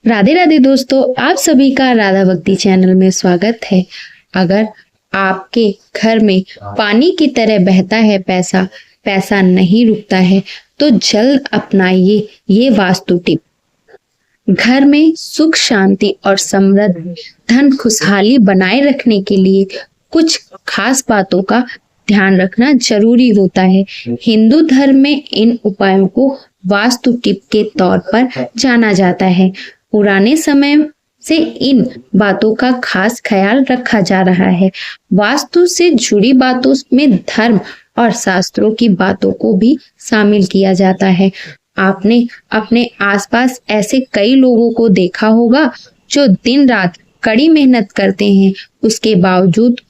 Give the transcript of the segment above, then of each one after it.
राधे राधे दोस्तों, आप सभी का राधा भक्ति चैनल में स्वागत है। अगर आपके घर में पानी की तरह बहता है पैसा, पैसा नहीं रुकता है, तो जल्द अपनाइए ये वास्तु टिप। घर में सुख शांति और समृद्ध धन खुशहाली बनाए रखने के लिए कुछ खास बातों का ध्यान रखना जरूरी होता है। हिंदू धर्म में इन उपायों को वास्तु टिप के तौर पर जाना जाता है। पुराने समय से इन बातों का खास ख्याल रखा जा रहा है। वास्तु से जुड़ी बातों में धर्म और शास्त्रों की बातों को भी शामिल किया जाता है। आपने अपने आसपास ऐसे कई लोगों को देखा होगा जो दिन रात कड़ी मेहनत करते हैं, उसके बावजूद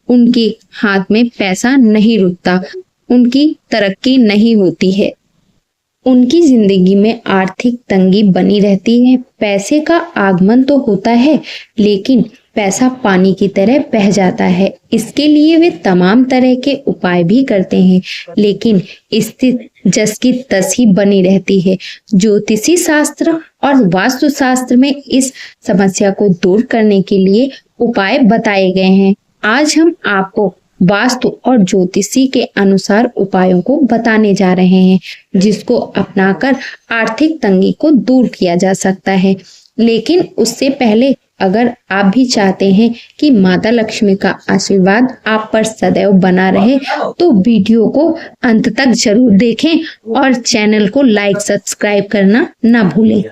उनके हाथ में पैसा नहीं रुकता, उनकी तरक्की नहीं होती है, उनकी जिंदगी में आर्थिक तंगी बनी रहती है। पैसे का आगमन तो होता है, लेकिन पैसा पानी की तरह बह जाता है। इसके लिए वे तमाम तरह के उपाय भी करते हैं, लेकिन स्थिति जस की तस ही बनी रहती है। ज्योतिषी शास्त्र और वास्तु शास्त्र में इस समस्या को दूर करने के लिए उपाय बताए गए हैं। आज हम आपको वास्तु और ज्योतिषी के अनुसार उपायों को बताने जा रहे हैं, जिसको अपनाकर आर्थिक तंगी को दूर किया जा सकता है। लेकिन उससे पहले अगर आप भी चाहते हैं कि माता लक्ष्मी का आशीर्वाद आप पर सदैव बना रहे, तो वीडियो को अंत तक जरूर देखें और चैनल को लाइक सब्सक्राइब करना ना भूलें।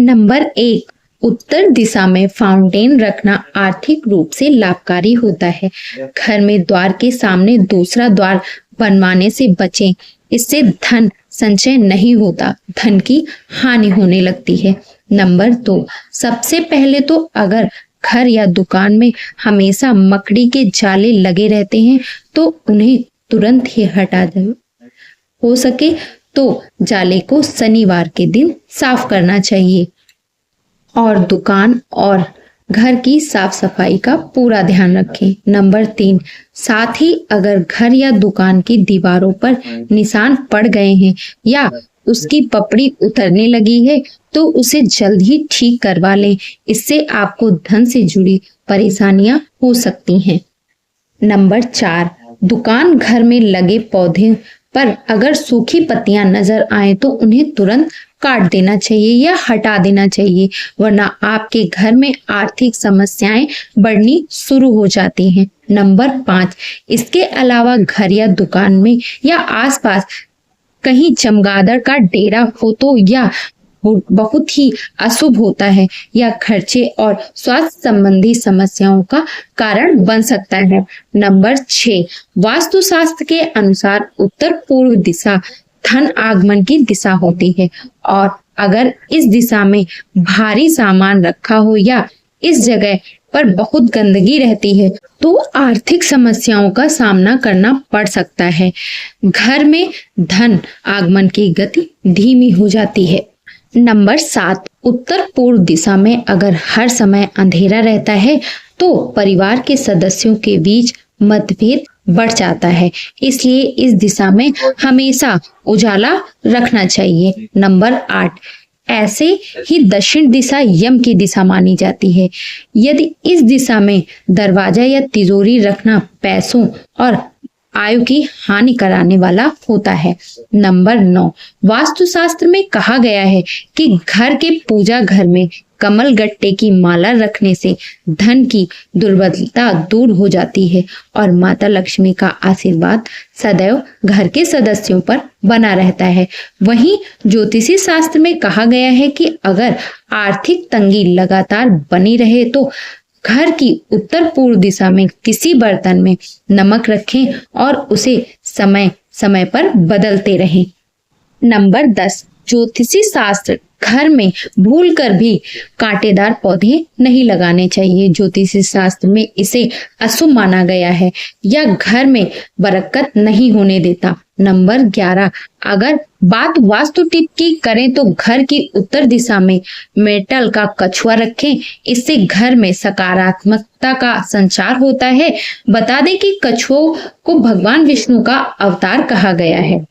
नंबर 1, उत्तर दिशा में फाउंटेन रखना आर्थिक रूप से लाभकारी होता है। घर में द्वार के सामने दूसरा द्वार बनवाने से बचें, इससे धन संचय नहीं होता, धन की हानि होने लगती है। नंबर 2, सबसे पहले तो अगर घर या दुकान में हमेशा मकड़ी के जाले लगे रहते हैं तो उन्हें तुरंत ही हटा दें। हो सके तो जाले को शनिवार के दिन साफ करना चाहिए और दुकान और घर की साफ सफाई का पूरा ध्यान रखें। नंबर 3, साथ ही अगर घर या दुकान की दीवारों पर निशान पड़ गए हैं या उसकी पपड़ी उतरने लगी है तो उसे जल्द ही ठीक करवा लें, इससे आपको धन से जुड़ी परेशानियां हो सकती हैं। नंबर 4, दुकान घर में लगे पौधे पर अगर सूखी पत्तियां नजर आए तो उन्हें तुरंत काट देना चाहिए या हटा देना चाहिए, वरना आपके घर में आर्थिक समस्याएं बढ़नी शुरू हो जाती हैं। नंबर 5, इसके अलावा घर या दुकान में या आसपास कहीं चमगादड़ का डेरा हो तो या बहुत ही अशुभ होता है या खर्चे और स्वास्थ्य संबंधी समस्याओं का कारण बन सकता है। नंबर 6, वास्तुशास्त्र के अनुसार उत्तर पूर्व दिशा धन आगमन की दिशा होती है और अगर इस दिशा में भारी सामान रखा हो या इस जगह पर बहुत गंदगी रहती है तो आर्थिक समस्याओं का सामना करना पड़ सकता है। घर में धन आगमन की गति धीमी हो जाती है। नंबर 7, उत्तर पूर्व दिशा में अगर हर समय अंधेरा रहता है तो परिवार के सदस्यों के बीच मतभेद बढ़ जाता है, इसलिए इस दिशा में हमेशा उजाला रखना चाहिए। नंबर 8, ऐसे ही दक्षिण दिशा यम की दिशा मानी जाती है। यदि इस दिशा में दरवाजा या तिजोरी रखना पैसों और आयु की हानि कराने वाला होता है। नंबर 9, वास्तुशास्त्र में कहा गया है कि घर के पूजा घर में कमल गट्टे की माला रखने से धन की दुर्बलता दूर हो जाती है और माता लक्ष्मी का आशीर्वाद सदैव घर के सदस्यों पर बना रहता है। वहीं ज्योतिषी शास्त्र में कहा गया है कि अगर आर्थिक तंगी लगातार बनी रहे तो घर की उत्तर पूर्व दिशा में किसी बर्तन में नमक रखें और उसे समय समय पर बदलते रहें। नंबर 10, ज्योतिषी शास्त्र घर में भूलकर भी कांटेदार पौधे नहीं लगाने चाहिए। ज्योतिषी शास्त्र में इसे अशुभ माना गया है या घर में बरकत नहीं होने देता। नंबर 11, अगर बात वास्तु टिप की करें तो घर की उत्तर दिशा में मेटल का कछुआ रखें, इससे घर में सकारात्मकता का संचार होता है। बता दें कि कछुओं को भगवान विष्णु का अवतार कहा गया है।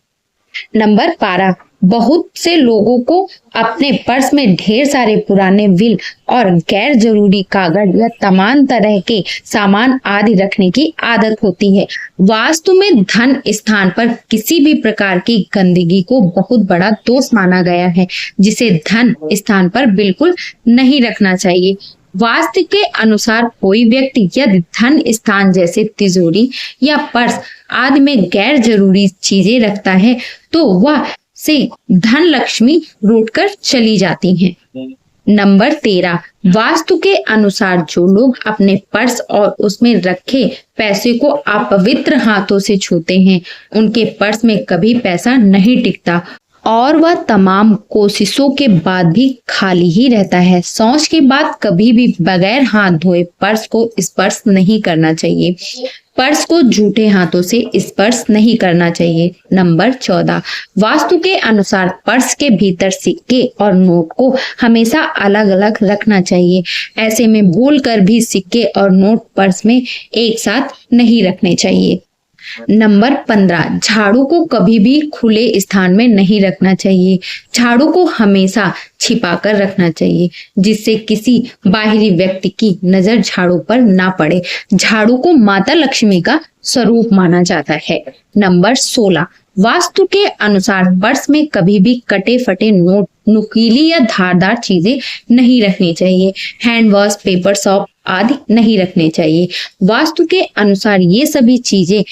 नंबर 12, बहुत से लोगों को अपने पर्स में ढेर सारे पुराने बिल और गैर जरूरी कागज या तमाम तरह के सामान आदि रखने की आदत होती है। वास्तु में धन स्थान पर किसी भी प्रकार की गंदगी को बहुत बड़ा दोष माना गया है, जिसे धन स्थान पर बिल्कुल नहीं रखना चाहिए। वास्तु के अनुसार कोई व्यक्ति यदि धन स्थान जैसे तिजोरी या पर्स आदि में गैर जरूरी चीजें रखता है तो वह से धन लक्ष्मी रूठकर चली जाती हैं। नंबर 13, वास्तु के अनुसार जो लोग अपने पर्स और उसमें रखे पैसे को अपवित्र हाथों से छूते हैं, उनके पर्स में कभी पैसा नहीं टिकता और वह तमाम कोशिशों के बाद भी खाली ही रहता है। शौच के बाद कभी भी बगैर हाथ धोए पर्स को स्पर्श नहीं करना चाहिए। पर्स को झूठे हाथों से स्पर्श नहीं करना चाहिए। नंबर 14, वास्तु के अनुसार पर्स के भीतर सिक्के और नोट को हमेशा अलग अलग रखना चाहिए। ऐसे में भूलकर भी सिक्के और नोट पर्स में एक साथ नहीं रखने चाहिए। नंबर 15, झाड़ू को कभी भी खुले स्थान में नहीं रखना चाहिए। झाड़ू को हमेशा छिपाकर रखना चाहिए, जिससे किसी बाहरी व्यक्ति की नजर झाड़ू पर ना पड़े। झाड़ू को माता लक्ष्मी का स्वरूप माना जाता है। नंबर 16, वास्तु के अनुसार पर्स में कभी भी कटे फटे नोट, नुकीली या धारदार चीजें नहीं रखनी चाहिए। हैंड वॉश, पेपर सॉप आदि नहीं रखने चाहिए। वास्तु के अनुसार ये सभी चीजें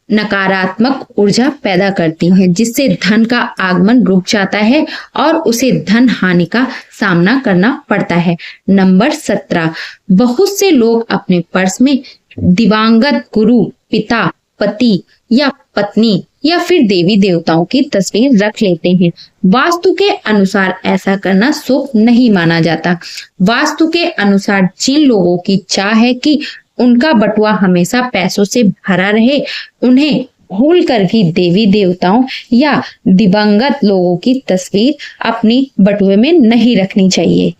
नकारात्मक ऊर्जा पैदा करती हैं, जिससे धन का आगमन रुक जाता है और उसे धन हानि का सामना करना पड़ता है। नंबर 17, बहुत से लोग अपने पर्स में दिवंगत गुरु, पिता, पति या पत्नी या फिर देवी देवताओं की तस्वीर रख लेते हैं। वास्तु के अनुसार ऐसा करना शुभ नहीं माना जाता। वास्तु के अनुसार जिन लोगों की चाह है कि उनका बटुआ हमेशा पैसों से भरा रहे, उन्हें भूल कर भी देवी देवताओं या दिवंगत लोगों की तस्वीर अपनी बटुए में नहीं रखनी चाहिए।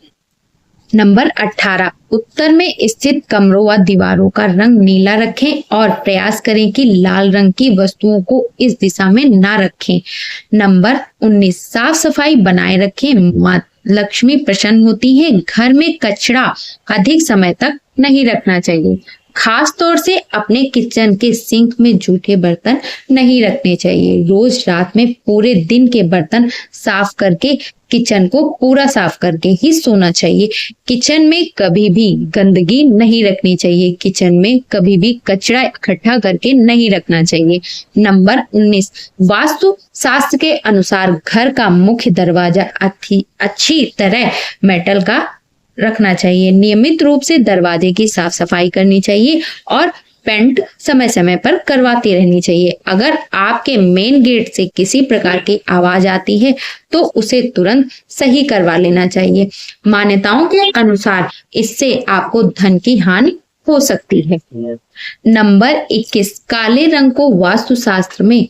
नंबर 18, उत्तर में स्थित कमरों व दीवारों का रंग नीला रखें और प्रयास करें कि लाल रंग की वस्तुओं को इस दिशा में ना रखें। नंबर 19, साफ सफाई बनाए रखें, मां लक्ष्मी प्रसन्न होती है। घर में कचरा अधिक समय तक नहीं रखना चाहिए। खास तौर से अपने किचन के सिंक में जूठे बर्तन नहीं रखने चाहिए। रोज रात में पूरे दिन के बर्तन साफ करके किचन को पूरा साफ करके ही सोना चाहिए। किचन में कभी भी गंदगी नहीं रखनी चाहिए। किचन में कभी भी कचरा इकट्ठा करके नहीं रखना चाहिए। नंबर 19, वास्तु शास्त्र के अनुसार घर का मुख्य दरवाजा अच्छी तरह मेटल का रखना चाहिए। नियमित रूप से दरवाजे की साफ सफाई करनी चाहिए और पेंट समय समय पर करवाती रहनी चाहिए। अगर आपके मेन गेट से किसी प्रकार की आवाज आती है तो उसे तुरंत सही करवा लेना चाहिए। मान्यताओं के अनुसार इससे आपको धन की हानि हो सकती है। नंबर 21, काले रंग को वास्तु शास्त्र में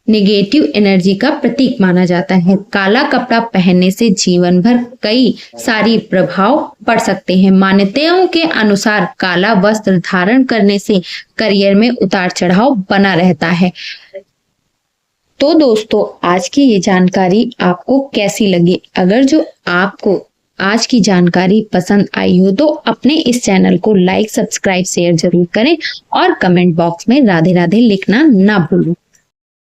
नेगेटिव एनर्जी का प्रतीक माना जाता है। काला कपड़ा पहनने से जीवन भर कई सारी प्रभाव पड़ सकते हैं। मान्यताओं के अनुसार काला वस्त्र धारण करने से करियर में उतार चढ़ाव बना रहता है। तो दोस्तों, आज की ये जानकारी आपको कैसी लगी? अगर जो आपको आज की जानकारी पसंद आई हो तो अपने इस चैनल को लाइक, सब्सक्राइब, शेयर जरूर करें और कमेंट बॉक्स में राधे राधे लिखना ना भूलें।